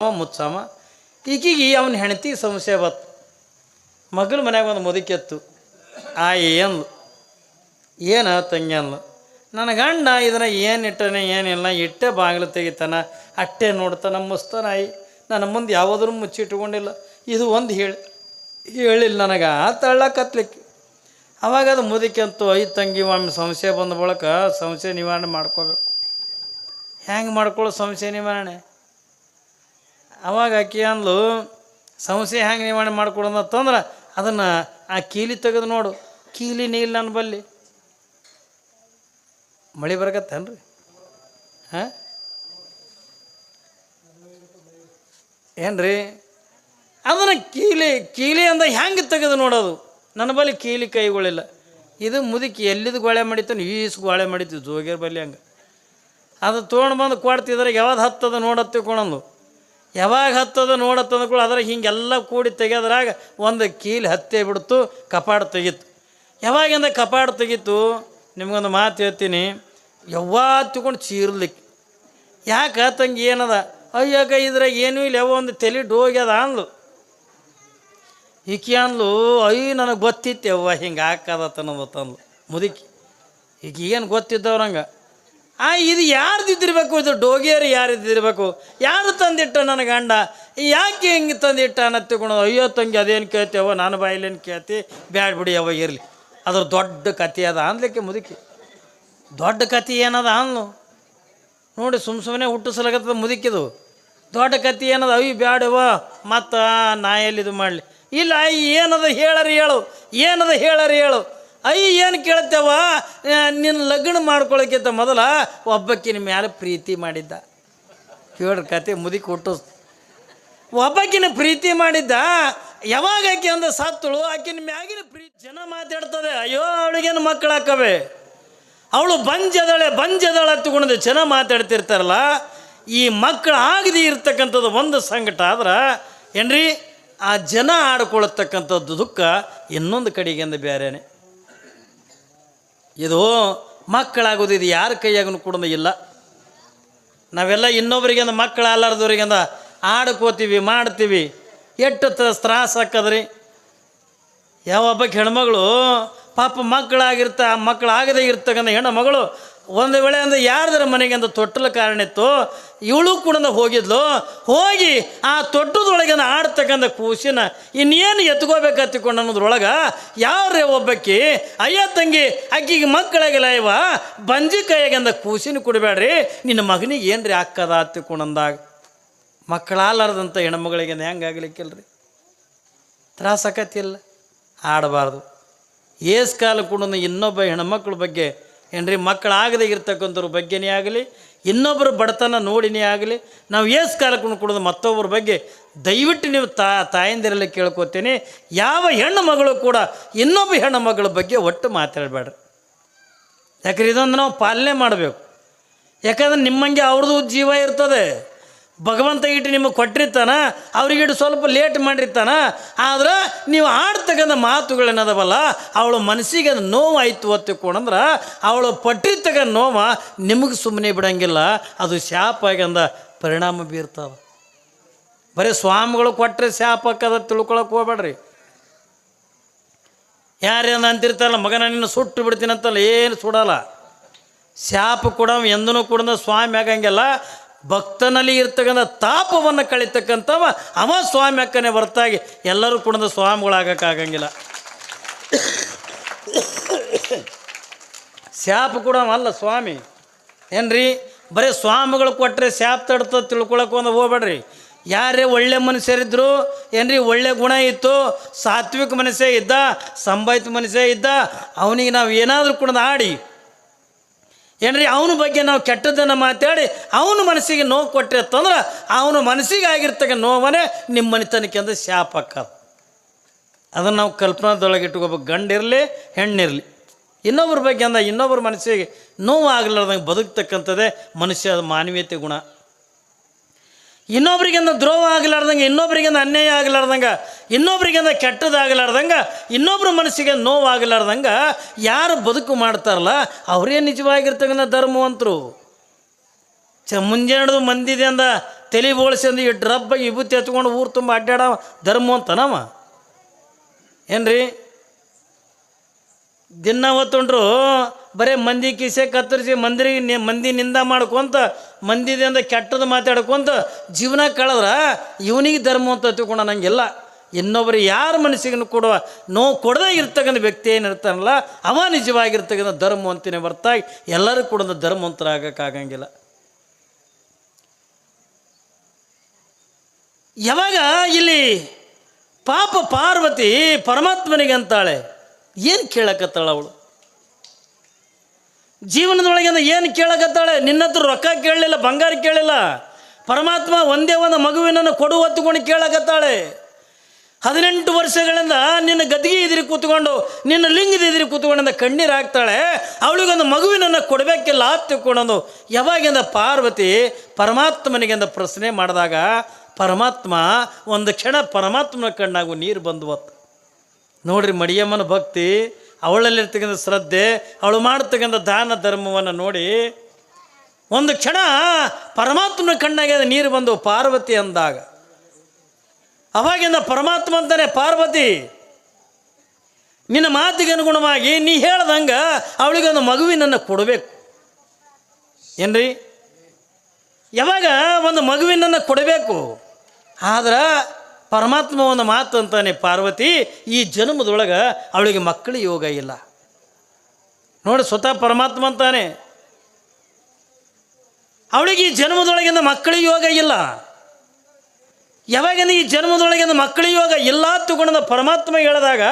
ಮುತ್ಸಮ ಈಕಿಗೆ ಅವನ ಹೆಂಡತಿ ಸಮಸ್ಯೆ ಬತ್ತು. ಮಗಳ ಮನ್ಯಾಗ ಒಂದು ಮುದುಕೆತ್ತು. ಏನು ಏನ ತಂಗಿ ಅಂದ್ಲು, ನನ್ನ ಗಂಡ ಇದನ್ನು ಏನು ಇಟ್ಟನೆ ಏನಿಲ್ಲ, ಇಟ್ಟೆ ಬಾಗಿಲು ತೆಗಿತಾನ, ಅಟ್ಟೆ ನೋಡ್ತಾನ, ಮುಸ್ತಾನಾಯಿ, ನನ್ನ ಮುಂದೆ ಯಾವುದೂ ಮುಚ್ಚಿಟ್ಕೊಂಡಿಲ್ಲ. ಇದು ಒಂದು ಹೇಳಿಲ್ಲ ನನಗೆ ತಳ್ಳಕತ್ಲಿಕ್ಕೆ. ಅವಾಗ ಅದು ಮುದುಕೆ ಅಂತೂ ಐದು ತಂಗಿ ಒಮ್ಮೆ ಸಮಸ್ಯೆ ಬಂದ ಬಳಿಕ ಸಮಸ್ಯೆ ನಿವಾರಣೆ ಮಾಡ್ಕೋಬೇಕು. ಹೆಂಗೆ ಮಾಡ್ಕೊಳ್ಳೋ ಸಮಸ್ಯೆ ನಿವಾರಣೆ? ಅವಾಗ ಆಕಿ ಅಂದ್ಲು, ಸಮಸ್ಯೆ ಹೆಂಗೆ ನಿವಾರಣೆ ಮಾಡ್ಕೊಡೋದಂತಂದ್ರೆ ಅದನ್ನು ಆ ಕೀಲಿ ತೆಗೆದು ನೋಡು. ಕೀಲಿ ನೀರು ನನ್ನ ಬಲ್ಲಿ. ಮಳೆ ಬರಕತ್ತೇನ್ರಿ? ಹಾಂ ಏನ್ರಿ? ಅದನ್ನು ಕೀಲಿ ಅಂದ ಹೆಂಗೆ ತೆಗೆದು ನೋಡೋದು? ನನ್ನ ಬಳಿ ಕೀಲಿ ಕೈಗಳಿಲ್ಲ. ಇದು ಮುದುಕಿ ಎಲ್ಲಿದ್ದು ಗೋಳೆ ಮಾಡಿತಾನೆ, ಈಸು ಗೋಳೆ ಮಾಡಿತ್ತು ಜೋಗಿಯರ್ ಬಲ್ಲಿ. ಹಂಗೆ ಅದು ತೊಗೊಂಡು ಬಂದು ಕೊಡ್ತಿದ್ರೆ ಯಾವ್ದು ಹತ್ತದ ನೋಡತ್ತಿಕೊಂಡಂದು, ಯಾವಾಗ ಹತ್ತದ ನೋಡತ್ತಂದ ಕೂಡ ಅದ್ರ ಹಿಂಗೆಲ್ಲ ಕೂಡಿ ತೆಗೆದ್ರಾಗ ಒಂದು ಕೀಲಿ ಹತ್ತೇ ಬಿಡ್ತು, ಕಪಾಡು ತೆಗೀತು. ಯಾವಾಗಿಂದ ಕಪಾಡು ತೆಗೀತು ನಿಮ್ಗೊಂದು ಮಾತು ಹೇಳ್ತೀನಿ, ಯಾವತ್ತಿಕೊಂಡು ಚೀರ್ಲಿಕ್ಕೆ. ಯಾಕೆ ತಂಗಿ ಏನದ? ಅಯ್ಯಾಗ ಇದ್ರಾಗ ಏನೂ ಇಲ್ಲ, ಯಾವ ಒಂದು ತಲೆ ಡೋಗ್ಯದ ಅಂದ್ಲು. ಈಕಿ ಅಂದ್ಲು, ಅಯ್ಯ ನನಗೆ ಗೊತ್ತಿತ್ತು ಯವ್ವ ಹಿಂಗೆ ಹಾಕದತ್ತನ್ನೋದು ತಂದ್ಲು ಮುದುಕಿ. ಈಗ ಏನು ಗೊತ್ತಿದ್ದವ್ರಂಗೆ ಇದು ಯಾರ್ದಿದ್ದಿರ್ಬೇಕು? ಇದು ಡೋಗಿಯರು ಯಾರಿದ್ದಿರ್ಬೇಕು? ಯಾರು ತಂದಿಟ್ಟ ನನ್ನ ಗಂಡ? ಯಾಕೆ ಹಿಂಗೆ ತಂದಿಟ್ಟ ಅನ್ನತ್ತಿಕೊಂಡು, ಅಯ್ಯೋ ತಂಗಿ ಅದೇನು ಕೇಳ್ತೇವ, ನಾನು ಬಾಯಿಲೇನು ಕೇಳ್ತಿ, ಬ್ಯಾಡ ಬಿಡಿ ಯಾವ ಇರಲಿ, ಅದ್ರ ದೊಡ್ಡ ಕತೆ ಅದ ಅಂದ್ಲಿಕ್ಕೆ ಮುದುಕಿ. ದೊಡ್ಡ ಕತೆ ಏನದ ಅಂದ್ಲು ನೋಡಿ, ಸುಮ್ಮನೆ ಹುಟ್ಟಿಸ್ಲಾಗತ್ತದ ಮುದುಕಿದು. ದೊಡ್ಡ ಕತೆ ಏನದ? ಅಯ್ಯ ಬ್ಯಾಡವ ಮತ್ತು ನಾ ಎಲ್ಲಿದು ಮಾಡಲಿ. ಇಲ್ಲ ಏನದ ಹೇಳರಿ ಹೇಳು, ಏನದ ಹೇಳರಿ ಹೇಳು. ಏನು ಕೇಳ್ತೇವ, ನಿನ್ನ ಲಗ್ನ ಮಾಡ್ಕೊಳಕ್ಕಿಂತ ಮೊದಲ ಒಬ್ಬಕ್ಕಿನ ಮೇಲೆ ಪ್ರೀತಿ ಮಾಡಿದ್ದ. ಕೇಳ್ರಿ ಕತೆ, ಮುದುಕಿ ಹುಟ್ಟಿಸ್. ಒಬ್ಬಕ್ಕಿನ ಪ್ರೀತಿ ಮಾಡಿದ್ದ. ಯಾವಾಗ ಆಕೆ ಅಂದ್ರೆ ಸತ್ತಳು, ಆಕಿನ ಮ್ಯಾಗಿನ ಪ್ರೀತಿ. ಜನ ಮಾತಾಡ್ತದೆ, ಅಯ್ಯೋ ಅವಳಿಗೇನು ಮಕ್ಕಳು ಹಾಕವೆ, ಅವಳು ಬಂಜದಳೆ ಹತ್ತುಕೊಂಡೆ ಜನ ಮಾತಾಡ್ತಿರ್ತಾರಲ್ಲ. ಈ ಮಕ್ಕಳು ಆಗದೆ ಇರ್ತಕ್ಕಂಥದ್ದು ಒಂದು ಸಂಕಟ ಆದ್ರೆ ಏನ್ರಿ, ಆ ಜನ ಆಡ್ಕೊಳತಕ್ಕಂಥದ್ದು ದುಃಖ ಇನ್ನೊಂದು ಕಡೆಗಿಂದ ಬೇರೆನೆ. ಇದು ಮಕ್ಕಳಾಗೋದು ಇದು ಯಾರ ಕೈಯಾಗೂ ಕೂಡ ಇಲ್ಲ. ನಾವೆಲ್ಲ ಇನ್ನೊಬ್ರಿಗಿಂದ ಮಕ್ಕಳು ಅಲ್ಲಾರ್ದವ್ರಿಗಿಂದ ಆಡ್ಕೋತೀವಿ, ಮಾಡ್ತೀವಿ. ಎಷ್ಟು ತ್ರಾಸ ಹಾಕದ್ರಿ. ಯಾವೊಬ್ಬಕ್ಕೆ ಹೆಣ್ಮಗಳು ಪಾಪ ಮಕ್ಕಳಾಗದೇ ಇರ್ತಕ್ಕಂಥ ಹೆಣ್ಣು ಮಗಳು ಒಂದು ವೇಳೆ ಅಂದ್ರೆ ಯಾರ್ದಾರ ಮನೆಗೆ ಅಂತ ತೊಟ್ಟಲ ಕಾರಣ ಇತ್ತು, ಇವಳು ಕೂಡ ಹೋಗಿದ್ಲು. ಹೋಗಿ ಆ ತೊಟ್ಟದೊಳಗೆ ಆಡ್ತಕ್ಕಂಥ ಕೂಸಿನ ಇನ್ನೇನು ಎತ್ಕೋಬೇಕತ್ತಿಕೊಂಡು ಅನ್ನೋದ್ರೊಳಗೆ ಯಾರೇ ಒಬ್ಬಕ್ಕಿ, ಅಯ್ಯ ತಂಗಿ ಅಕ್ಕಿಗೆ ಮಕ್ಕಳಾಗಿಲ್ಲ ಇವ, ಬಂಜಿ ಕೈಯಾಗಂದ ಕೂಸಿನ ಕೊಡಬೇಡ್ರಿ, ನಿನ್ನ ಮಗನಿಗೆ ಏನ್ರಿ ಹಾಕದ ಹತ್ತಿಕೊಂಡಂದಾಗ. ಮಕ್ಕಳಾಲಾರ್ದಂಥ ಹೆಣ್ಮಗಳಿಗೆ ಹೆಂಗಾಗ್ಲಿಕ್ಕಿಲ್ರಿ? ತ್ರಾಸಕತ್ತಿಲ್ಲ. ಆಡಬಾರ್ದು. ಏಸ್ ಕಾಲ ಕೂಡ ಇನ್ನೊಬ್ಬ ಹೆಣ್ಮಕ್ಳ ಬಗ್ಗೆ ಏನ್ರಿ, ಮಕ್ಕಳಾಗದೇ ಇರ್ತಕ್ಕಂಥವ್ರ ಬಗ್ಗೆನೇ ಆಗಲಿ, ಇನ್ನೊಬ್ಬರು ಬಡತನ ನೋಡಿನೇ ಆಗಲಿ, ನಾವು ಏಸ್ ಕಾಲಕ್ಕೆ ಕೊಡೋದು ಮತ್ತೊಬ್ಬರ ಬಗ್ಗೆ ದಯವಿಟ್ಟು ನೀವು ತಾಯಂದಿರಲ್ಲ ಕೇಳ್ಕೊತೀನಿ. ಯಾವ ಹೆಣ್ಣು ಮಗಳು ಕೂಡ ಇನ್ನೊಬ್ಬ ಹೆಣ್ಣು ಮಗಳ ಬಗ್ಗೆ ಒಟ್ಟು ಮಾತಾಡಬೇಡ್ರಿ. ಯಾಕಂದ್ರೆ ಇದೊಂದು ನಾವು ಪಾಲನೆ ಮಾಡಬೇಕು. ಯಾಕಂದ್ರೆ ನಿಮ್ಮಂಗೆ ಅವ್ರದ್ದು ಜೀವ ಇರ್ತದೆ. ಭಗವಂತ ಇಟ್ಟು ನಿಮಗೆ ಕೊಟ್ಟಿರ್ತಾನ, ಅವ್ರಿಗಿಟ್ಟು ಸ್ವಲ್ಪ ಲೇಟ್ ಮಾಡಿರ್ತಾನ. ಆದ್ರೆ ನೀವು ಆಡ್ತಕ್ಕಂಥ ಮಾತುಗಳೇನದವಲ್ಲ, ಅವಳ ಮನಸ್ಸಿಗೆ ಅದು ನೋವು ಆಯಿತು ಹೊತ್ತಿಕೊಂಡ್ರೆ ಅವಳು ಪಟ್ಟಿರ್ತಕ್ಕಂಥ ನೋವು ನಿಮಗೆ ಸುಮ್ಮನೆ ಬಿಡೋಂಗಿಲ್ಲ, ಅದು ಶಾಪ ಆಗಂದ ಪರಿಣಾಮ ಬೀರ್ತವೆ. ಬರೀ ಸ್ವಾಮಿಗಳು ಕೊಟ್ಟರೆ ಶಾಪ ಹಾಕದ ತಿಳ್ಕೊಳಕ್ಕೆ ಹೋಗ್ಬೇಡ್ರಿ. ಯಾರೇನು ಅಂತಿರ್ತಾರಲ್ಲ, ಮಗನ ನಿನ್ನ ಸುಟ್ಟು ಬಿಡ್ತೀನಿ ಅಂತಲ್ಲ, ಏನು ಸುಡಲ್ಲ. ಶಾಪ ಕೂಡ ಎಂದೂ ಕೂಡ ಸ್ವಾಮಿ ಆಗಂಗಿಲ್ಲ. ಭಕ್ತನಲ್ಲಿ ಇರ್ತಕ್ಕಂಥ ತಾಪವನ್ನು ಕಳಿತಕ್ಕಂಥವ ಅವ ಸ್ವಾಮಿ ಅಕ್ಕನೇ ಹೊರತಾಗಿ ಎಲ್ಲರೂ ಕೂಡ ಸ್ವಾಮಿಗಳಾಗಕ್ಕಾಗಂಗಿಲ್ಲ. ಶಾಪ ಕೂಡ ಅಲ್ಲ ಸ್ವಾಮಿ ಏನ್ರಿ. ಬರೀ ಸ್ವಾಮಿಗಳು ಕೊಟ್ಟರೆ ಶಾಪ ತಡ್ತದೆ ತಿಳ್ಕೊಳಕ್ಕೆ ಒಂದು ಹೋಗ್ಬೇಡ್ರಿ. ಯಾರೇ ಒಳ್ಳೆ ಮನುಷ್ಯರಿದ್ರು ಏನ್ರಿ, ಒಳ್ಳೆ ಗುಣ ಇತ್ತು, ಸಾತ್ವಿಕ ಮನುಷ್ಯ ಇದ್ದ, ಸಂಭಾಯಿತ ಮನುಷ್ಯ ಇದ್ದ, ಅವನಿಗೆ ನಾವು ಏನಾದರೂ ಕೂಡ ಆಡಿ ಏನ್ರಿ ಅವನ ಬಗ್ಗೆ ನಾವು ಕೆಟ್ಟದ್ದನ್ನು ಮಾತಾಡಿ ಅವನ ಮನಸ್ಸಿಗೆ ನೋವು ಕೊಟ್ಟರೆ ಅಂತಂದ್ರೆ ಅವನ ಮನಸ್ಸಿಗೆ ಆಗಿರ್ತಕ್ಕ ನೋವನೇ ನಿಮ್ಮ ಮನೆತನಕ್ಕೆ ಅಂದ್ರೆ ಶಾಪ ಹಾಕೋದು. ಅದನ್ನು ನಾವು ಕಲ್ಪನಾದೊಳಗೆ ಇಟ್ಕೋಬೇಕು. ಗಂಡಿರಲಿ ಹೆಣ್ಣಿರಲಿ, ಇನ್ನೊಬ್ಬರ ಬಗ್ಗೆ ಅಂದ ಇನ್ನೊಬ್ಬರ ಮನಸ್ಸಿಗೆ ನೋವು ಆಗಲಾರ್ದಂಗೆ ಬದುಕ್ತಕ್ಕಂಥದ್ದೇ ಮನುಷ್ಯ ಮಾನವೀಯತೆ ಗುಣ. ಇನ್ನೊಬ್ರಿಗಿಂದ ದ್ರೋಹ ಆಗಲಾರ್ದಂಗೆ, ಇನ್ನೊಬ್ರಿಗಿಂದ ಅನ್ಯಾಯ ಆಗಲಾರ್ದಂಗೆ, ಇನ್ನೊಬ್ರಿಗಿಂದ ಕೆಟ್ಟದಾಗಲಾರ್ದಂಗೆ, ಇನ್ನೊಬ್ಬರ ಮನಸ್ಸಿಗೆ ನೋವು ಆಗಲಾರ್ದಂಗೆ ಯಾರು ಬದುಕು ಮಾಡ್ತಾರಲ್ಲ ಅವರೇ ನಿಜವಾಗಿರ್ತಕ್ಕಂಥ ಧರ್ಮವಂತರು. ಮುಂಜಾನೆದು ಮಂದಿದೆ ಅಂದ ತಲೆ ಬೋಳ್ಸಂದು ಈ ಡ್ರಬ್ಬಾಗಿ ವಿಭೂತಿ ಹಚ್ಕೊಂಡು ಊರು ತುಂಬ ಅಡ್ಡಾಡ ಧರ್ಮ ಅಂತನವ ಏನ್ರಿ? ದಿನ ಹೊತ್ತುಂಡ್ರು ಬರೀ ಮಂದಿ ಕಿಸೆ ಕತ್ತರಿಸಿ ಮಂದಿ ನಿಂದ ಮಾಡ್ಕೊಂತ ಮಂದಿದಿಂದ ಕೆಟ್ಟದ್ದು ಮಾತಾಡ್ಕೊಂತ ಜೀವನ ಕಳೆದ್ರೆ ಇವನಿಗೆ ಧರ್ಮ ಅಂತ ತಿಳ್ಕೊಂಡು ನಂಗೆಲ್ಲ ಇನ್ನೊಬ್ಬರು ಯಾರ ಮನಸ್ಸಿಗೂ ಕೊಡುವ ನೋವು ಕೊಡದೇ ಇರ್ತಕ್ಕಂಥ ವ್ಯಕ್ತಿ ಏನಿರ್ತಾನಲ್ಲ ಅವ ನಿಜವಾಗಿರ್ತಕ್ಕಂಥ ಧರ್ಮ ಅಂತೀನಿ ಹೊರತಾಗಿ ಎಲ್ಲರೂ ಕೂಡ ಧರ್ಮವಂತರಾಗಕ್ಕಾಗಂಗಿಲ್ಲ. ಯಾವಾಗ ಇಲ್ಲಿ ಪಾಪ ಪಾರ್ವತಿ ಪರಮಾತ್ಮನಿಗೆ ಅಂತಾಳೆ, ಏನು ಕೇಳಕತ್ತಾಳ ಅವಳು ಜೀವನದೊಳಗಿಂದ? ಏನು ಕೇಳಕತ್ತಾಳೆ? ನಿನ್ನ ಹತ್ರ ರೊಕ್ಕ ಕೇಳಲಿಲ್ಲ, ಬಂಗಾರ ಕೇಳಿಲ್ಲ. ಪರಮಾತ್ಮ ಒಂದೇ ಒಂದು ಮಗುವಿನನ್ನು ಕೊಡು ಹೊತ್ತುಕೊಂಡು ಕೇಳಕತ್ತಾಳೆ. 18 ವರ್ಷಗಳಿಂದ ನಿನ್ನ ಗದಿಗೆ ಎದುರಿ ಕೂತ್ಕೊಂಡು ನಿನ್ನ ಲಿಂಗದ ಎದುರಿ ಕೂತ್ಕೊಂಡಿಂದ ಕಣ್ಣೀರು ಹಾಕ್ತಾಳೆ. ಅವಳಿಗೊಂದು ಮಗುವಿನನ್ನು ಕೊಡಬೇಕಿಲ್ಲ ಹತ್ತಿಕೊಂಡು ಯಾವಾಗಿಂದ ಪಾರ್ವತಿ ಪರಮಾತ್ಮನಿಗೆಂದ ಪ್ರಶ್ನೆ ಮಾಡಿದಾಗ ಪರಮಾತ್ಮ ಒಂದು ಕ್ಷಣ ಪರಮಾತ್ಮನ ಕಣ್ಣಾಗು ನೀರು ಬಂದುವತ್ತು. ನೋಡ್ರಿ ಮಡಿಯಮ್ಮನ ಭಕ್ತಿ, ಅವಳಲ್ಲಿರ್ತಕ್ಕಂಥ ಶ್ರದ್ಧೆ, ಅವಳು ಮಾಡ್ತಕ್ಕಂಥ ದಾನ ಧರ್ಮವನ್ನು ನೋಡಿ ಒಂದು ಕ್ಷಣ ಪರಮಾತ್ಮನ ಕಣ್ಣಾಗೆ ನೀರು ಬಂದು ಪಾರ್ವತಿ ಅಂದಾಗ ಅವಾಗಿಂದ ಪರಮಾತ್ಮ ಅಂತಾನೆ, ಪಾರ್ವತಿ ನಿನ್ನ ಮಾತಿಗೆ ಅನುಗುಣವಾಗಿ ನೀ ಹೇಳ್ದಂಗೆ ಅವಳಿಗೊಂದು ಮಗುವಿನನ್ನು ಕೊಡಬೇಕು ಏನ್ರಿ? ಯಾವಾಗ ಒಂದು ಮಗುವಿನನ್ನು ಕೊಡಬೇಕು. ಆದ್ರೆ ಪರಮಾತ್ಮ ಒಂದು ಮಾತು ಅಂತಾನೆ, ಪಾರ್ವತಿ ಈ ಜನ್ಮದೊಳಗೆ ಅವಳಿಗೆ ಮಕ್ಕಳ ಯೋಗ ಇಲ್ಲ. ನೋಡಿ ಸ್ವತಃ ಪರಮಾತ್ಮ ಅಂತಾನೆ, ಅವಳಿಗೆ ಈ ಜನ್ಮದೊಳಗಿಂದ ಮಕ್ಕಳ ಯೋಗ ಇಲ್ಲ. ಯಾವಾಗಿಂದ ಈ ಜನ್ಮದೊಳಗಿಂದ ಮಕ್ಕಳ ಯೋಗ ಇಲ್ಲ ತಗೊಂಡ ಪರಮಾತ್ಮ ಹೇಳಿದಾಗ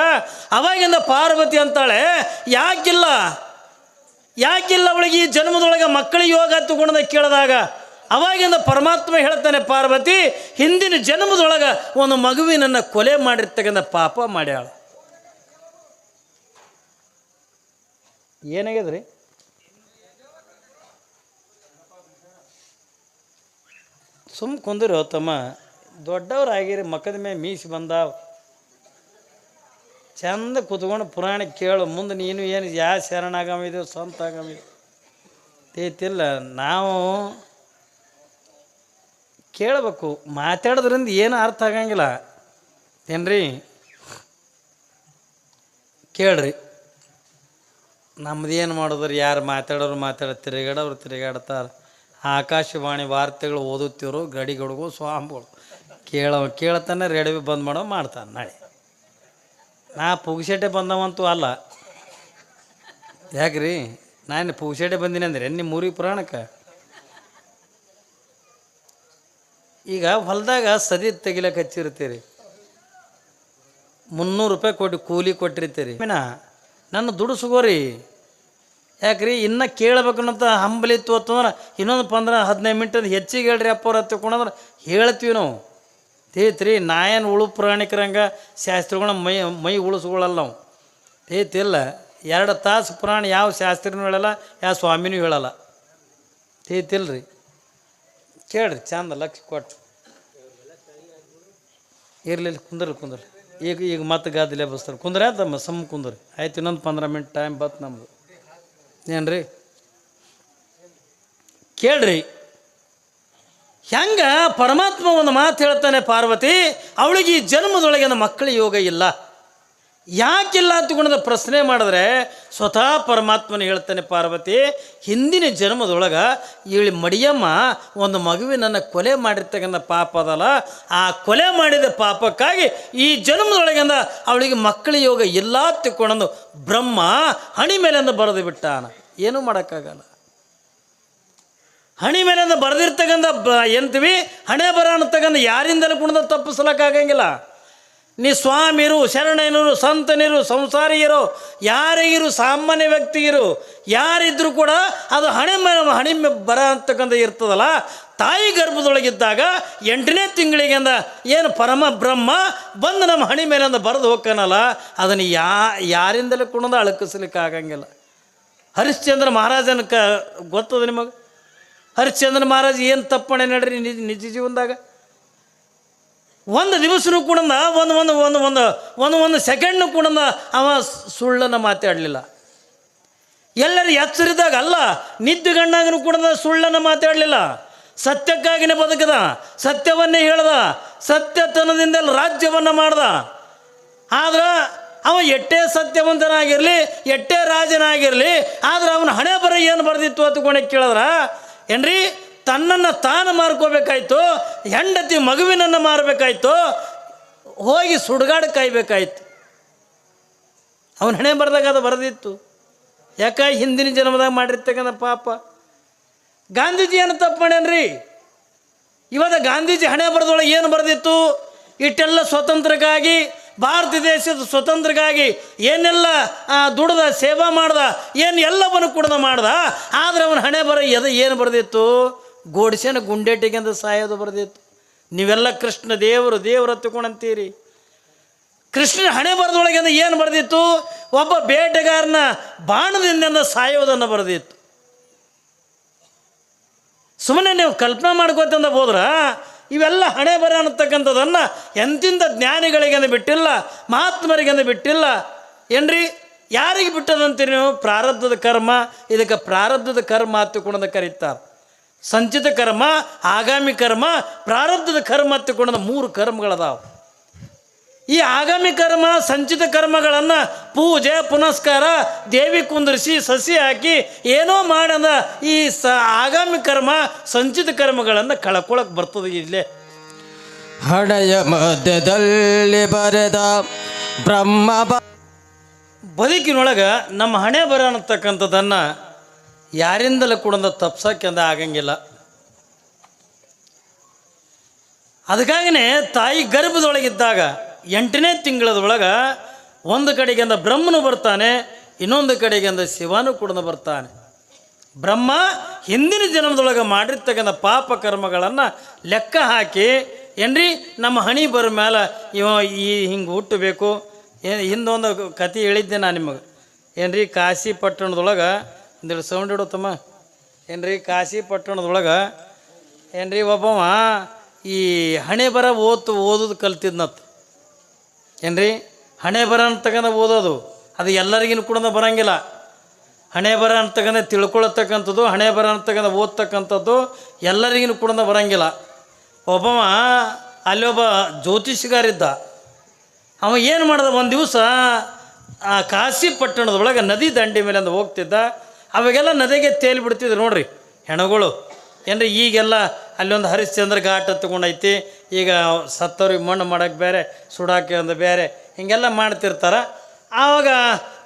ಅವಾಗಿಂದ ಪಾರ್ವತಿ ಅಂತಾಳೆ, ಯಾಕಿಲ್ಲ ಅವಳಿಗೆ ಈ ಜನ್ಮದೊಳಗೆ ಮಕ್ಕಳ ಯೋಗ ತಗೊಂಡ ಕೇಳಿದಾಗ ಅವಾಗಿಂದ ಪರಮಾತ್ಮ ಹೇಳ್ತಾನೆ, ಪಾರ್ವತಿ ಹಿಂದಿನ ಜನ್ಮದೊಳಗೆ ಒಂದು ಮಗುವಿನನ್ನು ಕೊಲೆ ಮಾಡಿರ್ತಕ್ಕಂಥ ಪಾಪ ಮಾಡ್ಯಾಳ. ಏನಾಗ್ಯದ್ರಿ? ಸುಮ್ಮ ಕುಂದ್ರಿ ತಮ್ಮ, ದೊಡ್ಡವ್ರಾಗಿರಿ, ಮಕ್ಕದ ಮೇಲೆ ಮೀಸಿ ಬಂದಾವ, ಚಂದ ಕುತ್ಕೊಂಡು ಪುರಾಣ ಕೇಳು. ಮುಂದೆ ನೀನು ಏನು ಯಾವ ಶರಣಾಗಮಿದೆವು ಸ್ವಂತ ಆಗಮಿದೆ ತೇತಿಲ್ಲ. ನಾವು ಕೇಳಬೇಕು, ಮಾತಾಡೋದ್ರಿಂದ ಏನು ಅರ್ಥ ಆಗಂಗಿಲ್ಲ ಏನ್ರಿ? ಕೇಳ್ರಿ, ನಮ್ದೇನು ಮಾಡೋದ್ರಿ? ಯಾರು ಮಾತಾಡೋರು ತಿರುಗಾಡ್ತಾರೆ. ಆಕಾಶವಾಣಿ ವಾರ್ತೆಗಳು ಓದುತ್ತಿರೋ ಗಡಿಗಡಿಗೂ ಸ್ವಾಮಿಗಳು ಕೇಳ್ತಾನೆ, ರೇಡಿಯೋ ಬಂದ್ ಮಾಡ್ತಾನೆ. ನಾಳೆ ನಾ ಪುಗ್ಸೆಟೆ ಬಂದವಂತೂ ಅಲ್ಲ. ಯಾಕ್ರಿ? ನಾನು ಪುಗ್ಸೆಟೆ ಬಂದಿನಿ ಅಂದ್ರೆ ನಿಮ್ಮ ಊರಿಗೆ ಪುರಾಣಕ್ಕೆ. ಈಗ ಹೊಲದಾಗ ಸದಿ ತೆಗಿಲಕ್ಕೆ ಹಚ್ಚಿರ್ತೀರಿ, 300 ರೂಪಾಯಿ ಕೊಟ್ಟು ಕೂಲಿ ಕೊಟ್ಟಿರ್ತೀರಿ. ನನ್ನ ದುಡ್ಡು ಸಿಗೋರಿ. ಯಾಕ್ರಿ? ಇನ್ನೂ ಕೇಳಬೇಕನ್ನಂತ ಹಂಬಲಿತ್ತು ಅಂತಂದ್ರೆ ಇನ್ನೊಂದು 15-15 ಮಿನಿಟ್ ಹೆಚ್ಚಿಗೆ ಹೇಳ್ರಿ ಅಪ್ಪವ್ರು ಹತ್ಕೊಂಡ್ರೆ ಹೇಳ್ತೀವಿ ನಾವು. ತೇತ್ರಿ ನಾ ಏನು ಉಳು ಪುರಾಣಿಕರಂಗೆ ಶಾಸ್ತ್ರಿಗಳ ಮೈ ಉಳಿಸ್ಕೊಳ್ಳಲ್ಲ ನಾವು. ತೇತಿಲ್ಲ 2 ತಾಸು ಪುರಾಣ ಯಾವ ಶಾಸ್ತ್ರಿನೂ ಹೇಳಲ್ಲ, ಯಾವ ಸ್ವಾಮಿನೂ ಹೇಳಲ್ಲ. ತೇತಿಲ್ರಿ, ಕೇಳ್ರಿ ಚಂದ ಲಕ್ಷ ಕೊಟ್ಟು. ಇರಲಿಲ್ಲ ಕುಂದ್ರಿ ಈಗ ಮತ್ತೆ ಗಾದಲೆ ಬಸ್ತಾರೆ. ಕುಂದ್ರೆ ಆಯ್ತಮ್ಮ, ಸಮ್ ಕುಂದ್ರಿ ಆಯ್ತು. ಇನ್ನೊಂದು 15 ಮಿನಿಟ್ ಟೈಮ್ ಬತ್ತು ನಮ್ಮದು. ಏನ್ರಿ? ಕೇಳ್ರಿ ಹೆಂಗ ಪರಮಾತ್ಮ ಒಂದು ಮಾತು ಹೇಳ್ತಾನೆ, ಪಾರ್ವತಿ ಅವಳಿಗೆ ಈ ಜನ್ಮದೊಳಗಿನ ಮಕ್ಕಳ ಯೋಗ ಇಲ್ಲ. ಯಾಕಿಲ್ಲ ಅಂತಕೊಂಡ ಪ್ರಶ್ನೆ ಮಾಡಿದ್ರೆ ಸ್ವತಃ ಪರಮಾತ್ಮನ ಹೇಳ್ತಾನೆ, ಪಾರ್ವತಿ ಹಿಂದಿನ ಜನ್ಮದೊಳಗೆ ಇವಳಿ ಮಡಿಯಮ್ಮ ಒಂದು ಮಗುವಿನನ್ನು ಕೊಲೆ ಮಾಡಿರ್ತಕ್ಕಂಥ ಪಾಪ ಅದಲ್ಲ, ಆ ಕೊಲೆ ಮಾಡಿದ ಪಾಪಕ್ಕಾಗಿ ಈ ಜನ್ಮದೊಳಗಿಂದ ಅವಳಿಗೆ ಮಕ್ಕಳ ಯೋಗ ಇಲ್ಲ ತಿಳ್ಕೊಂಡು ಬ್ರಹ್ಮ ಹಣಿ ಮೇಲಿಂದ ಬರೆದು ಬಿಟ್ಟಾನ. ಏನೂ ಮಾಡೋಕ್ಕಾಗಲ್ಲ. ಹಣಿ ಮೇಲಿಂದ ಬರೆದಿರ್ತಕ್ಕಂಥ ಎಂತೀವಿ ಹಣೆ ಬರ ಅನ್ನತಕ್ಕಂಥ ಯಾರಿಂದಲೂ ಕೂಡ ತಪ್ಪಿಸ್ಲಕ್ಕಾಗಂಗಿಲ್ಲ. ನೀ ಸ್ವಾಮಿರು, ಶರಣರು, ಸಂತನಿರು, ಸಂಸಾರಿಯರು, ಯಾರಿಗಿರು, ಸಾಮಾನ್ಯ ವ್ಯಕ್ತಿಗಿರು, ಯಾರಿದ್ರೂ ಕೂಡ ಅದು ಹಣೆ ಬರ ಅಂತಕ್ಕಂಥ ಇರ್ತದಲ್ಲ. ತಾಯಿ ಗರ್ಭದೊಳಗಿದ್ದಾಗ 8ನೇ ತಿಂಗಳಿಗೆಂದ ಏನು ಪರಮ ಬ್ರಹ್ಮ ಬಂದು ನಮ್ಮ ಹಣಿ ಮೇಲಿಂದ ಬರೆದು ಹೋಗ್ಕನಲ್ಲ, ಅದನ್ನು ಯಾರಿಂದಲೂ ಕೂಡ ಅಳಕಿಸ್ಲಿಕ್ಕೆ ಆಗಂಗಿಲ್ಲ. ಹರಿಶ್ಚಂದ್ರ ಮಹಾರಾಜನ ಗೊತ್ತದ ನಿಮಗೆ? ಹರಿಶ್ಚಂದ್ರ ಮಹಾರಾಜ್ ಏನು ತಪ್ಪಣೆ ನಡ್ರಿ ನಿಜ ಜೀವನದಾಗ? ಒಂದು ದಿವಸನೂ ಕೂಡ ಒಂದು ಸೆಕೆಂಡ್ನು ಕೂಡ ಅವ ಸುಳ್ಳನ್ನು ಮಾತಾಡಲಿಲ್ಲ. ಎಲ್ಲರೂ ಎಚ್ಚರಿದಾಗ ಅಲ್ಲ, ನಿದ್ದೆಗಣ್ಣಾಗೂ ಕೂಡ ಸುಳ್ಳನ್ನು ಮಾತಾಡಲಿಲ್ಲ. ಸತ್ಯಕ್ಕಾಗಿನೇ ಬದುಕದ, ಸತ್ಯವನ್ನೇ ಹೇಳ್ದ, ಸತ್ಯತನದಿಂದಲೇ ರಾಜ್ಯವನ್ನು ಮಾಡ್ದ. ಆದ್ರೆ ಅವ ಎಷ್ಟೇ ಸತ್ಯವಂತನಾಗಿರಲಿ, ಎಷ್ಟೇ ರಾಜನಾಗಿರಲಿ, ಆದ್ರೆ ಅವನ ಹಣೆ ಬರ ಏನು ಬರ್ದಿತ್ತು ಅತ್ಕೊಂಡೆ ಕೇಳಿದ್ರ ಏನ್ರಿ, ತನ್ನನ್ನು ತಾನು ಮಾರ್ಕೋಬೇಕಾಯ್ತು, ಹೆಂಡತಿ ಮಗುವಿನನ್ನು ಮಾರಬೇಕಾಯ್ತು, ಹೋಗಿ ಸುಡುಗಾಡು ಕಾಯ್ಬೇಕಾಯ್ತು. ಅವನ ಹಣೆ ಬರ್ದಾಗ ಅದು ಬರೆದಿತ್ತು. ಯಾಕೆ? ಹಿಂದಿನ ಜನ್ಮದಾಗ ಮಾಡಿರ್ತಕ್ಕಂಥ ಪಾಪ. ಗಾಂಧೀಜಿ ಏನು ತಪ್ಪು ಮಾಡ್ಯಾನ್ರಿ? ಇವತ್ತು ಗಾಂಧೀಜಿ ಹಣೆ ಬರದೊಳಗೆ ಏನು ಬರೆದಿತ್ತು? ಇಷ್ಟೆಲ್ಲ ಸ್ವತಂತ್ರಕ್ಕಾಗಿ, ಭಾರತ ದೇಶದ ಸ್ವತಂತ್ರಕ್ಕಾಗಿ ಏನೆಲ್ಲ ದುಡ್ದ, ಸೇವಾ ಮಾಡ್ದ, ಏನು ಎಲ್ಲವನ್ನು ಕುಡ್ದ ಮಾಡ್ದ. ಆದರೆ ಅವನ ಹಣೆ ಬರ ಏನು ಬರೆದಿತ್ತು? ಗೋಡ್ಸೇನ ಗುಂಡೇಟಿಗೆ ಅಂತ ಸಾಯೋದು ಬರೆದಿತ್ತು. ನೀವೆಲ್ಲ ಕೃಷ್ಣ ದೇವರು ದೇವರು ಹತ್ತುಕೊಂಡಂತೀರಿ. ಕೃಷ್ಣನ ಹಣೆ ಬರದೊಳಗೆ ಏನು ಬರೆದಿತ್ತು? ಒಬ್ಬ ಬೇಟೆಗಾರನ ಬಾಣದಿಂದ ಸಾಯೋದನ್ನು ಬರೆದಿತ್ತು. ಸುಮ್ಮನೆ ನೀವು ಕಲ್ಪನೆ ಮಾಡ್ಕೋತಂದ ಹೋದ್ರ ಇವೆಲ್ಲ ಹಣೆ ಬರ ಅನ್ನತಕ್ಕಂಥದ್ದನ್ನು ಎಂತಿಂಥ ಜ್ಞಾನಿಗಳಿಗೆಂದು ಬಿಟ್ಟಿಲ್ಲ, ಮಹಾತ್ಮರಿಗೆಂದು ಬಿಟ್ಟಿಲ್ಲ. ಏನ್ರಿ, ಯಾರಿಗೆ ಬಿಟ್ಟದಂತೀರಿ ನೀವು? ಪ್ರಾರಬ್ಧದ ಕರ್ಮ. ಇದಕ್ಕೆ ಪ್ರಾರಬ್ಧದ ಕರ್ಮ ಹತ್ತುಕೊಂಡಂದು ಕರೀತಾರೆ. ಸಂಚಿತ ಕರ್ಮ, ಆಗಾಮಿ ಕರ್ಮ, ಪ್ರಾರಬ್ಧದ ಕರ್ಮ ಹತ್ತುಕೊಂಡ 3 ಕರ್ಮಗಳದಾವೆ. ಈ ಆಗಾಮಿ ಕರ್ಮ, ಸಂಚಿತ ಕರ್ಮಗಳನ್ನು ಪೂಜೆ ಪುನಸ್ಕಾರ, ದೇವಿ ಕುಂದರಿಸಿ, ಸಸಿ ಹಾಕಿ ಏನೋ ಮಾಡಂದ ಈ ಆಗಾಮಿ ಕರ್ಮ, ಸಂಚಿತ ಕರ್ಮಗಳನ್ನು ಕಳ್ಕೊಳಕ್ಕೆ ಬರ್ತದೆ. ಇಲ್ಲೇ ಹಣೆಯ ಮಧ್ಯದಲ್ಲಿ ಬರೆದ ಬ್ರಹ್ಮ ಬದುಕಿನೊಳಗೆ ನಮ್ಮ ಹಣೆ ಬರ ಅನ್ನತಕ್ಕಂಥದ್ದನ್ನು ಯಾರಿಂದಲೂ ಕೂಡ ತಪ್ಸೋಕ್ಕೆಂದ ಆಗಂಗಿಲ್ಲ. ಅದಕ್ಕಾಗಿಯೇ ತಾಯಿ ಗರ್ಭದೊಳಗಿದ್ದಾಗ 8ನೇ ತಿಂಗಳದೊಳಗೆ ಒಂದು ಕಡೆಗಿಂದ ಬ್ರಹ್ಮನು ಬರ್ತಾನೆ, ಇನ್ನೊಂದು ಕಡೆಗಿಂದ ಶಿವನು ಕೂಡ ಬರ್ತಾನೆ. ಬ್ರಹ್ಮ ಹಿಂದಿನ ಜನ್ಮದೊಳಗೆ ಮಾಡಿರ್ತಕ್ಕಂಥ ಪಾಪ ಕರ್ಮಗಳನ್ನು ಲೆಕ್ಕ ಹಾಕಿ ಏನ್ರಿ ನಮ್ಮ ಹಣಿ ಬರೋ ಮೇಲೆ ಇವ ಹಿಂಗೆ ಹುಟ್ಟಬೇಕು. ಹಿಂದೊಂದು ಕತೆ ಹೇಳಿದ್ದೆ ನಾನು ನಿಮಗೆ. ಏನ್ರಿ, ಕಾಶಿ ಪಟ್ಟಣದೊಳಗೆ ಒಂದೇಳು ಸೌಂಡ್ ಇಡುತ್ತಮ್ಮ. ಏನ್ರಿ, ಕಾಶಿ ಪಟ್ಟಣದೊಳಗೆ ಏನ್ರಿ ಒಬ್ಬವ ಈ ಹಣೆ ಬರ ಓದೋದು ಕಲ್ತಿದ್ನತ್ತು. ಏನ್ರಿ, ಹಣೆ ಬರ ಅಂತಕ್ಕಂಥ ಓದೋದು ಅದು ಎಲ್ಲರಿಗೂ ಕೂಡ ಬರೋಂಗಿಲ್ಲ. ಹಣೆ ಬರ ಅಂತಕ್ಕಂಥ ತಿಳ್ಕೊಳತಕ್ಕಂಥದ್ದು, ಹಣೆ ಬರ ಅಂತಕ್ಕಂಥ ಓದ್ತಕ್ಕಂಥದ್ದು ಎಲ್ಲರಿಗೂ ಕೂಡ ಬರೋಂಗಿಲ್ಲ. ಒಬ್ಬವ ಅಲ್ಲೊಬ್ಬ ಜ್ಯೋತಿಷಿಗಾರಿದ್ದ. ಅವ ಏನು ಮಾಡ್ದ, ಒಂದು ದಿವಸ ಆ ಕಾಶಿ ಪಟ್ಟಣದೊಳಗೆ ನದಿ ದಂಡೆ ಮೇಲೆ ಅಂತ ಹೋಗ್ತಿದ್ದ. ಅವಾಗೆಲ್ಲ ನದಿಗೆ ತೇಲಿ ಬಿಡ್ತಿದ್ರು ನೋಡ್ರಿ ಹೆಣಗಳು. ಏನ್ರಿ, ಈಗೆಲ್ಲ ಅಲ್ಲೊಂದು ಹರಿಶ್ಚಂದ್ರ ಘಾಟ್ ಹತ್ಕೊಂಡೈತಿ. ಈಗ ಸತ್ತವ್ರಿಗೆ ಮಣ್ಣು ಮಾಡೋಕ್ಕೆ ಬೇರೆ, ಸುಡಾಕೆ ಒಂದು ಬೇರೆ, ಹಿಂಗೆಲ್ಲ ಮಾಡ್ತಿರ್ತಾರೆ. ಆವಾಗ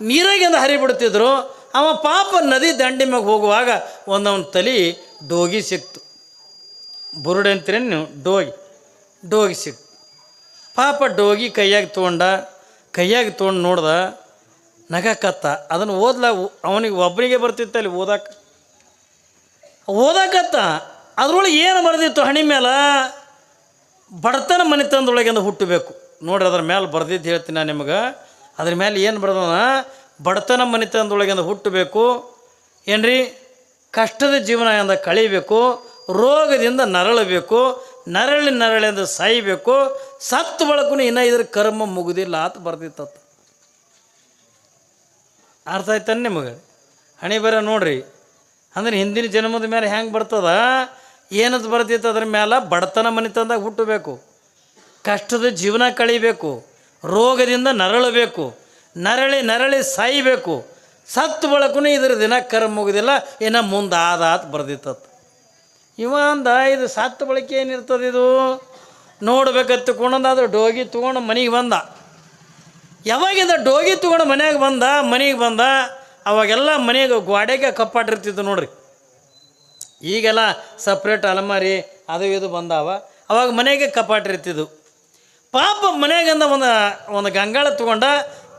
ನೀರಾಗಿಂದ ಹರಿಬಿಡ್ತಿದ್ರು. ಅವ ಪಾಪ ನದಿ ದಂಡೆ ಮ್ಯಾಗ ಹೋಗುವಾಗ ಒಂದವನ ತಲೆ ಡೋಗಿ ಸಿಕ್ತು. ಬುರುಡೆ ಅಂತೀರಿ ನೀವು, ಡೋಗಿ ಸಿಕ್ತು. ಪಾಪ ಡೋಗಿ ಕೈಯಾಗ ತೊಗೊಂಡು ನೋಡ್ದ, ನಗಕತ್ತ. ಅದನ್ನು ಅವನಿಗೆ ಒಬ್ಬನಿಗೆ ಬರ್ತಿತ್ತಲ್ಲಿ ಓದಾಕತ್ತ. ಅದ್ರೊಳಗೆ ಏನು ಬರೆದಿತ್ತು ಹಣಿ ಮೇಲೆ? ಬಡತನ ಮನೆತನದೊಳಗಿಂದ ಹುಟ್ಟಬೇಕು ನೋಡ್ರಿ. ಅದ್ರ ಮೇಲೆ ಬರ್ದಿದ್ದು ಹೇಳ್ತೀನಿ ನಾನು ನಿಮಗೆ. ಅದ್ರ ಮೇಲೆ ಏನು ಬರೆದವ? ಬಡತನ ಮನೆತನದೊಳಗಿಂದ ಹುಟ್ಟಬೇಕು. ಏನ್ರಿ, ಕಷ್ಟದ ಜೀವನದಿಂದ ಕಳೀಬೇಕು, ರೋಗದಿಂದ ನರಳಬೇಕು, ನರಳಿಂದ ಸಾಯಬೇಕು, ಸತ್ತು ಬಳಕು ಇನ್ನೂ ಇದ್ರ ಕರ್ಮ ಮುಗುದಿಲ್ಲ ಅಂತ ಬರ್ದಿತ್ತತ್ತು. ಅರ್ಥ ಆಯ್ತಾನೆ ನಿಮಗೆ? ಹಣೆ ಬರ ನೋಡ್ರಿ. ಅಂದ್ರೆ ಹಿಂದಿನ ಜನ್ಮದ ಮೇಲೆ ಹೆಂಗೆ ಬರ್ತದ, ಏನದು ಬರ್ತಿತ್ತು ಅದ್ರ ಮೇಲೆ? ಬಡತನ ಮನೆತನದಾಗ ಹುಟ್ಟಬೇಕು, ಕಷ್ಟದ ಜೀವನ ಕಳೀಬೇಕು, ರೋಗದಿಂದ ನರಳಬೇಕು, ನರಳಿ ಸಾಯಬೇಕು, ಸತ್ತು ಬಳಕು ಇದ್ರ ದಿನ ಕರ್ಮ ಮುಗುದಿಲ್ಲ, ಇನ್ನು ಮುಂದೆ ಆತ ಬರ್ದಿತ್ತತ್ತು. ಇವ ಅಂದ, ಇದು ಸತ್ತು ಬಳಕೆ ಏನಿರ್ತದೆ ಇದು ನೋಡ್ಬೇಕತ್ತುಕೊಂಡಂದು. ಅದು ಡೋಗಿ ತೊಗೊಂಡು ಮನೆಗೆ ಬಂದ. ಯಾವಾಗಿಂದ ಡೋಗಿ ತೊಗೊಂಡು ಮನೆಗೆ ಬಂದ ಅವಾಗೆಲ್ಲ ಮನೆಗೆ ಗೋಡೆಗೆ ಕಪ್ಪಾಟಿರ್ತಿತ್ತು ನೋಡ್ರಿ. ಈಗೆಲ್ಲ ಸಪ್ರೇಟ್ ಅಲಮಾರಿ ಅದು ಇದು ಬಂದಾವ. ಅವಾಗ ಮನೆಗೆ ಕಪ್ಪಾಟಿರ್ತಿದ್ವು. ಪಾಪ ಮನೆಗಿಂದ ಒಂದು ಗಂಗಾಳ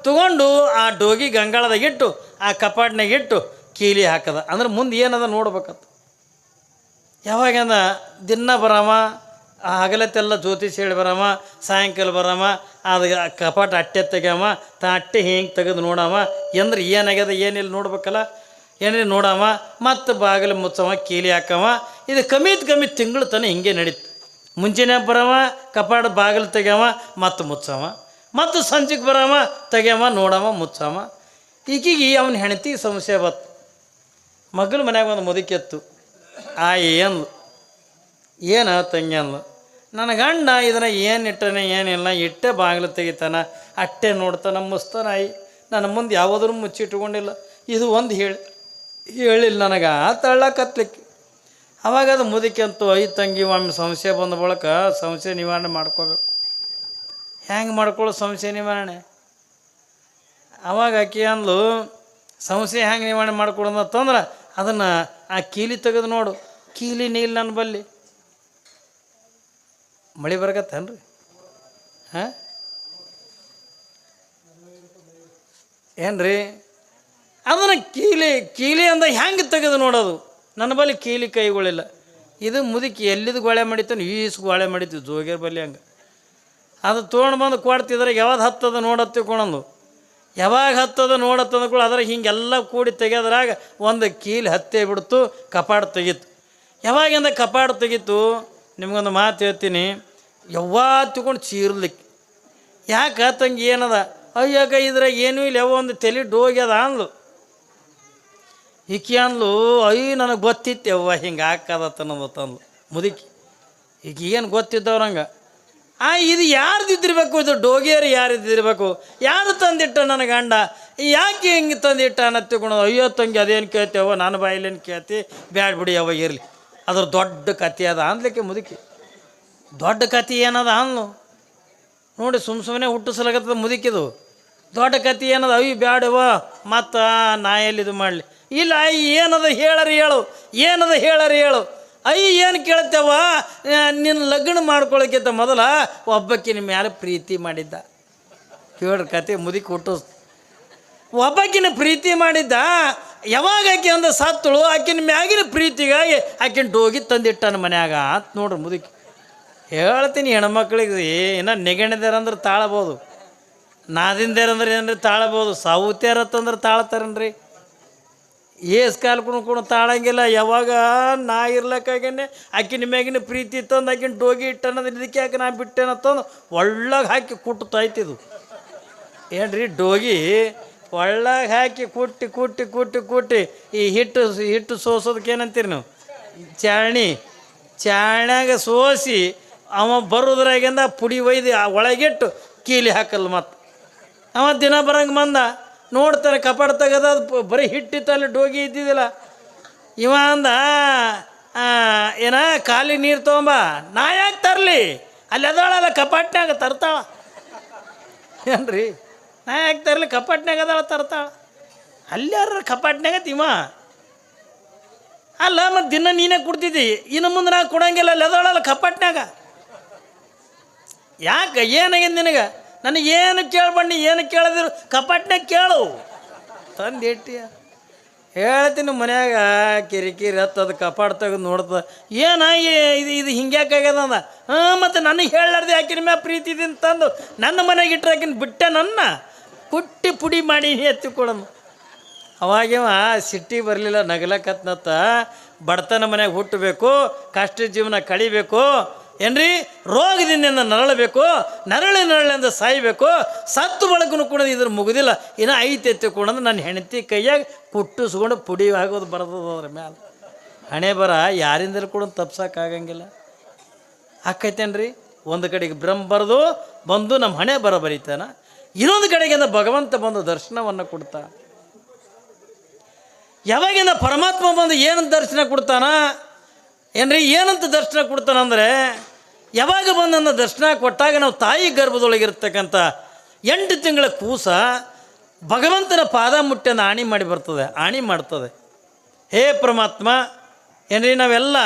ತೊಗೊಂಡು ಆ ಡೋಗಿ ಗಂಗಾಳದಾಗ ಇಟ್ಟು ಆ ಕಪಾಟಿನಾಗ ಇಟ್ಟು ಕೀಲಿ ಹಾಕದ. ಅಂದ್ರೆ ಮುಂದೆ ಏನದ ನೋಡ್ಬೇಕತ್ತು. ಯಾವಾಗಂದ ದಿನ ಬರಾಮ, ಹಗಲತ್ತೆಲ್ಲ ಜ್ಯೋತಿಷ್ ಹೇಳಿ ಬರಾಮ, ಸಾಯಂಕಾಲ ಬರಾಮ, ಅದು ಕಪಾಟ ಅಟ್ಟೆ ತೆಗ್ಯಾಮ, ಅಟ್ಟೆ ಹಿಂಗೆ ತೆಗೆದು ನೋಡಾಮ, ಅಂದ್ರೆ ಏನಾಗ್ಯದ ಏನಿಲ್ಲ ನೋಡ್ಬೇಕಲ್ಲ. ಏನ್ರಿ ನೋಡಾಮ, ಮತ್ತು ಬಾಗಿಲು ಮುಚ್ಚವ, ಕೀಲಿ ಹಾಕವ. ಇದು ಕಮ್ಮಿ ತಿಂಗಳು ತನಕ ಹಿಂಗೆ ನಡೀತು. ಮುಂಚೆನೇ ಬರವ, ಕಪಾಟ ಬಾಗಿಲು ತೆಗ್ಯಾವ, ಮತ್ತು ಮುಚ್ಚವ, ಮತ್ತು ಸಂಜೆಗೆ ಬರಾಮ, ತೆಗ್ಯಾಮ, ನೋಡವ, ಮುಚ್ಚವ. ಈಗೀಗ ಅವನ ಹೆಂಡತಿಗೆ ಸಮಸ್ಯೆ ಬತ್ತು. ಮಗನ ಮನ್ಯಾಗ ಒಂದು ಮುದುಕೆತ್ತು. ಏನು ಏನ ತಂಗಿ ಅಂದ್ಲು. ನನ್ನ ಗಂಡ ಇದನ್ನು ಏನು ಇಟ್ಟನೆ ಏನಿಲ್ಲ, ಇಟ್ಟೆ ಬಾಗಿಲು ತೆಗಿತಾನ, ಅಟ್ಟೆ ನೋಡ್ತಾನ, ಮುಸ್ತಾನಾಯಿ, ನನ್ನ ಮುಂದೆ ಯಾವುದನ್ನು ಮುಚ್ಚಿಟ್ಕೊಂಡಿಲ್ಲ. ಇದು ಒಂದು ಹೇಳಿಲ್ಲ ನನಗೆ ತಳ್ಳಕತ್ಲಿಕ್ಕೆ. ಅವಾಗ ಅದು ಮುದುಕಿ ಅಂತೂ ತಂಗಿ ಒಮ್ಮೆ ಸಂಶಯ ಬಂದ ಬಳಿಕ ಸಂಶಯ ನಿವಾರಣೆ ಮಾಡ್ಕೋಬೇಕು. ಹೆಂಗೆ ಮಾಡ್ಕೊಳ್ಳೋ ಸಂಶಯ ನಿವಾರಣೆ? ಅವಾಗ ಆಕೆ ಅಂದ್ಲು, ಸಂಶಯ ಹೆಂಗೆ ನಿವಾರಣೆ ಮಾಡ್ಕೊಡೋದಂತಂದ್ರೆ ಅದನ್ನು ಆ ಕೀಲಿ ತೆಗೆದು ನೋಡು. ಕೀಲಿ ನೀಲ್ ನನ್ನ ಬಲ್ಲಿ. ಮಳೆ ಬರಕತ್ತೇನ್ರಿ? ಹಾಂ ಏನ್ರಿ? ಅದನ್ನು ಕೀಲಿ ಅಂದ ಹೆಂಗೆ ತೆಗೆದು ನೋಡೋದು? ನನ್ನ ಬಳಿ ಕೀಲಿ ಕೈಗಳಿಲ್ಲ. ಇದು ಮುದುಕಿ ಎಲ್ಲಿದು ಗೋಳೆ ಮಾಡಿತಾನೆ, ಈಸು ಗೋಳೆ ಮಾಡಿತ್ತು ಜೋಗಿಯರ್ ಬಲ್ಲಿ ಹಂಗೆ. ಅದು ತೊಗೊಂಡು ಬಂದು ಕೊಡ್ತಿದ್ರೆ ಯಾವಾಗ ಹತ್ತದ ನೋಡತ್ತಿಕೊಂಡಂದು, ಯಾವಾಗ ಹತ್ತದ ನೋಡತ್ತಂದ ಕೂಡ ಅದ್ರ ಹಿಂಗೆಲ್ಲ ಕೂಡಿ ತೆಗೆದ್ರಾಗ ಒಂದು ಕೀಲಿ ಹತ್ತೇ ಬಿಡ್ತು, ಕಪಾಡು ತೆಗೀತು. ಯಾವಾಗಿಂದ ಕಪಾಡು ತೆಗೀತು ನಿಮ್ಗೊಂದು ಮಾತು ಹೇಳ್ತೀನಿ, ಯಾವತ್ತಿಕೊಂಡು ಚೀರ್ಲಿಕ್ಕೆ. ಯಾಕೆ ತಂಗಿ ಏನದ? ಅಯ್ಯಾಗ ಇದ್ರಾಗ ಏನೂ ಇಲ್ಲ, ಯಾವ ಒಂದು ತಲೆ ಡೋಗ್ಯದ ಅಂದ್ಲು. ಈಕಿ ಅಂದ್ಲು, ನನಗೆ ಗೊತ್ತಿತ್ತು ಯವ್ವ ಹಿಂಗೆ ಹಾಕದತ್ತನ್ನೋದು ತಂದ್ಲು ಮುದುಕಿ. ಈಗ ಏನು ಗೊತ್ತಿದ್ದವ್ರಂಗೆ ಇದು ಯಾರ್ದಿದ್ದಿರ್ಬೇಕು? ಇದು ಡೋಗಿಯರು ಯಾರಿದ್ದಿರ್ಬೇಕು? ಯಾರು ತಂದಿಟ್ಟ ನನ್ನ ಗಂಡ? ಯಾಕೆ ಹಿಂಗೆ ತಂದಿಟ್ಟ ಅನ್ನತ್ತಿಕೊಂಡು, ಅಯ್ಯೋ ತಂಗಿ ಅದೇನು ಕೇಳ್ತೇವ, ನಾನು ಬಾಯಿಲೇನು ಕೇಳ್ತಿ, ಬ್ಯಾಡ ಬಿಡಿ ಯಾವ ಇರಲಿ, ಅದ್ರ ದೊಡ್ಡ ಕತೆ ಅದ ಅಂದ್ಲಿಕ್ಕೆ ಮುದುಕಿ. ದೊಡ್ಡ ಕತೆ ಏನದ ಅಂದ್ಲು ನೋಡಿ, ಸುಮ್ಮನೆ ಹುಟ್ಟಿಸ್ಲಾಗತ್ತದ ಮುದುಕಿದು. ದೊಡ್ಡ ಕತೆ ಏನದ? ಅಯ್ಯ ಬ್ಯಾಡವ ಮತ್ತು ನಾ ಎಲ್ಲಿದು ಮಾಡಲಿ. ಇಲ್ಲ ಏನದ ಹೇಳರಿ ಹೇಳು, ಏನದ ಹೇಳರಿ ಹೇಳು. ಏನು ಕೇಳ್ತೇವ, ನಿನ್ನ ಲಗ್ನ ಮಾಡ್ಕೊಳಕ್ಕಿಂತ ಮೊದಲ ಒಬ್ಬಕ್ಕಿನ ಮ್ಯಾಲೆ ಪ್ರೀತಿ ಮಾಡಿದ್ದ. ಕೇಳ್ರಿ ಕತೆ, ಮುದುಕಿ ಹುಟ್ಟಿಸ್. ಒಬ್ಬಕ್ಕಿನ ಪ್ರೀತಿ ಮಾಡಿದ್ದ. ಯಾವಾಗ ಆಕೆ ಅಂದ ಸತ್ತಳು, ಆಕಿನ ಮ್ಯಾಗಿನ ಪ್ರೀತಿಗಾಗಿ ಆಕಿನ ಡೋಗಿ ತಂದಿಟ್ಟಾನ ಮನ್ಯಾಗ ಅಂತ ನೋಡ್ರಿ ಮುದುಕಿ. ಹೇಳ್ತೀನಿ ಹೆಣ್ಮಕ್ಳಿಗೆ, ಏನೋ ನೆಗಣಿದಾರಂದ್ರೆ ತಾಳಬೋದು, ನಾದಿಂದೇರಂದ್ರೆ ಏನ್ರಿ ತಾಳಬೋದು, ಸಾವುತ್ಯಾರತ್ತಂದ್ರೆ ತಾಳ್ತಾರನ್ರಿ. ಏಸ್ ಕಾಲ್ಕೊಂಡು ಕೂಡ ತಾಳಂಗಿಲ್ಲ. ಯಾವಾಗ ನಾ ಇರ್ಲಕ್ಕಾಗೇನೆ ಆಕಿನ ಮ್ಯಾಗಿನ ಪ್ರೀತಿ ತಂದು ಆಕಿನ ಡೋಗಿ ಇಟ್ಟನ್ನೋದು, ಇದಕ್ಕೆ ಯಾಕೆ ನಾ ಬಿಟ್ಟೇನತ್ತಂದು ಒಳ್ಳಗೆ ಹಾಕಿ ಕುಟ್ಟು ತಾಯ್ತಿದ್ದು. ಏನ್ರಿ ಡೋಗಿ ಒಳ್ಳಗೆ ಹಾಕಿ ಕುಟ್ಟಿ ಕುಟ್ಟಿ ಕುಟ್ಟಿ ಕುಟ್ಟಿ ಈ ಹಿಟ್ಟು ಸೋಸೋದಕ್ಕೆ ಏನಂತೀರಿ ನೀವು? ಚಾಣ್ಯಾಗ ಸೋಸಿ ಅವ ಬರೋದ್ರಾಗಿಂದ ಪುಡಿ ಒಯ್ದು ಒಳಗಿಟ್ಟು ಕೀಲಿ ಹಾಕಲ್ಲ. ಮತ್ತು ಅವ ದಿನ ಬರಂಗೆ ಬಂದ ನೋಡ್ತಾನೆ, ಕಪಾಡು ತೆಗೆದ, ಅದು ಬರೀ ಹಿಟ್ಟಿತ್ತಲ್ಲಿ ಡೋಗಿ ಇದ್ದಿದ್ದಿಲ್ಲ. ಇವ ಅಂದ, ಏನ ಖಾಲಿ ನೀರು ತೊಗೊಂಬ. ನಾ ಯಾಕೆ ತರಲಿ, ಅಲ್ಲಿ ಅದಳಲ್ಲ ಕಪಾಟ್ನಾಗ ತರ್ತಾಳ. ಏನ್ರಿ, ನಾ ಯಾಕೆ ತರಲಿ, ಕಪಾಟ್ನಾಗ ಅದಾಳ ತರ್ತಾಳ. ಅಲ್ಲಿ ಯಾರ ಕಪಾಟ್ನಾಗ ತಿಮ್ಮ ಅಲ್ಲ, ಮತ್ತು ದಿನ ನೀನೇ ಕೊಡ್ತಿದ್ದಿ, ಇನ್ನು ಮುಂದೆ ನಾ ಕೊಡಂಗಿಲ್ಲ, ಅಲ್ಲಿ ಅದಳಲ್ಲ ಕಪಾಟ್ನಾಗ. ಯಾಕೆ ಏನಾಗಿದೆ ನಿನಗೆ? ನನಗೇನು ಕೇಳ್ಬಣ್ಣಿ, ಏನು ಕೇಳಿದ್ರು ಕಪಾಟ್ನಾಗ ಕೇಳು ತಂದು ಇಟ್ಟಿಯ. ಹೇಳ್ತೀನಿ ಮನ್ಯಾಗ ಕಿರಿಕಿರಿ ಹತ್ತದ ಕಪಾಟ್ ತೆಗೆದು ನೋಡ್ತದ, ಏನಾಗಿ ಇದು ಹಿಂಗ್ಯಾಕಾಗ್ಯದ ಅಂದ. ಮತ್ತು ನನಗೆ ಹೇಳಾರ್ದೆ ಆಕಿನ ಮ್ಯಾಗ ಪ್ರೀತಿ ಇದೀನಿ ತಂದು ನನ್ನ ಮನೆಗೆ ಇಟ್ಟರೆ ಆಕಿನ ಬಿಟ್ಟೆ, ನನ್ನ ಕುಟ್ಟಿ ಪುಡಿ ಮಾಡಿ ಎತ್ತಿಕೊಡೋದು. ಅವಾಗೇವ ಸಿಟ್ಟಿ ಬರಲಿಲ್ಲ, ನಗಲಕತ್ನತ್ತ. ಬಡತನ ಮನೆಯಾಗ ಹುಟ್ಟಬೇಕು, ಕಷ್ಟ ಜೀವನ ಕಳಿಬೇಕು ಏನ್ರಿ, ರೋಗದಿಂದ ನರಳಬೇಕು, ನರಳಿಂದ ಸಾಯಬೇಕು, ಸತ್ತು ಬಳಕನು ಕೂಡ ಇದ್ರ ಮುಗಿದಿಲ್ಲ, ಇನ್ನೂ ಐತೆ ಎತ್ತಿಕೊಂಡು ನನ್ನ ಹೆಂಡತಿ ಕೈಯಾಗ ಕುಟ್ಟಿಸ್ಕೊಂಡು ಪುಡಿ ಆಗೋದು ಬರ್ತದ ಅದ್ರ ಮ್ಯಾಲೆ. ಹಣೆ ಬರ ಯಾರಿಂದಲೂ ಕೂಡ ತಪ್ಸೋಕ್ಕಾಗಂಗಿಲ್ಲ. ಆಕೈತೇನ್ರಿ? ಒಂದು ಕಡೆಗೆ ಬ್ರಹ್ಮ ಬರೆದು ಬಂದು ನಮ್ಮ ಹಣೆ ಬರ ಬರೀತಾನ, ಇನ್ನೊಂದು ಕಡೆಗಿಂದ ಭಗವಂತ ಬಂದು ದರ್ಶನವನ್ನು ಕೊಡ್ತಾ. ಯಾವಾಗಿಂದ ಪರಮಾತ್ಮ ಬಂದು ಏನಂತ ದರ್ಶನ ಕೊಡ್ತಾನ ಏನ್ರಿ, ಏನಂತ ದರ್ಶನ ಕೊಡ್ತಾನಂದರೆ, ಯಾವಾಗ ಬಂದನ್ನ ದರ್ಶನ ಕೊಟ್ಟಾಗ ನಾವು ತಾಯಿ ಗರ್ಭದೊಳಗಿರ್ತಕ್ಕಂಥ 8 ತಿಂಗಳ ಕೂಸ ಭಗವಂತನ ಪಾದ ಮುಟ್ಟೆಂದು ಆಣಿ ಮಾಡಿ ಬರ್ತದೆ, ಆಣಿ ಮಾಡ್ತದೆ. ಹೇ ಪರಮಾತ್ಮ ಏನ್ರಿ, ನಾವೆಲ್ಲ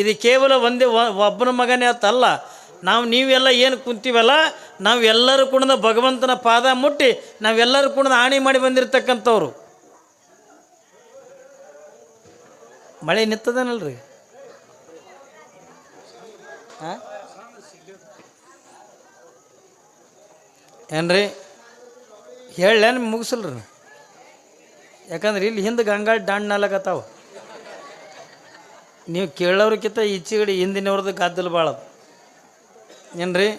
ಇದು ಕೇವಲ ಒಂದೇ ಒಬ್ಬನ ಮಗನೇ ಅಂತಲ್ಲ, ನೀವೆಲ್ಲ ಏನು ಕುಂತೀವಲ್ಲ, ನಾವೆಲ್ಲರೂ ಕೂಡ ಭಗವಂತನ ಪಾದ ಮುಟ್ಟಿ ನಾವೆಲ್ಲರೂ ಕೂಡ ಆಣಿ ಮಾಡಿ ಬಂದಿರತಕ್ಕಂಥವ್ರು. ಮಳೆ ನಿಂತದನಲ್ರಿ? ಹಾಂ ಏನ್ರಿ ಹೇಳೇನು ಮುಗಿಸಲ್ರಿ? ಯಾಕಂದ್ರೆ ಇಲ್ಲಿ ಹಿಂದೆ ಗಂಗಾಳ ದಾಂಡ್ನಾಲಕತ್ತಾವ. ನೀವು ಕೇಳೋರ್ಕಿಂತ ಈಚೆಗಡೆ ಹಿಂದಿನವ್ರದ್ದು ಗದ್ದಲು ಭಾಳದು ಏನ್ರಿ.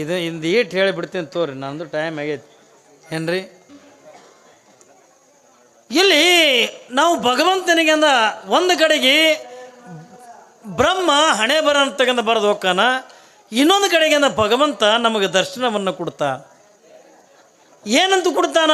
ಇದು ಈಟ್ ಹೇಳಿಬಿಡ್ತೀನಿ ತೋರಿ, ನಂದು ಟೈಮ್ ಆಗೈತಿ ಏನ್ರಿ. ಇಲ್ಲಿ ನಾವು ಭಗವಂತನಿಗೆ ಅಂದ ಒಂದು ಕಡೆಗೆ ಬ್ರಹ್ಮ ಹಣೆ ಬರ ಅಂತಕ್ಕಂಥ ಬರೆದು ಹೋಗ್ತಾನ. ಇನ್ನೊಂದು ಕಡೆಗೆ ಭಗವಂತ ನಮಗೆ ದರ್ಶನವನ್ನು ಕೊಡ್ತಾ. ಏನಂತ ಕೊಡ್ತಾನ?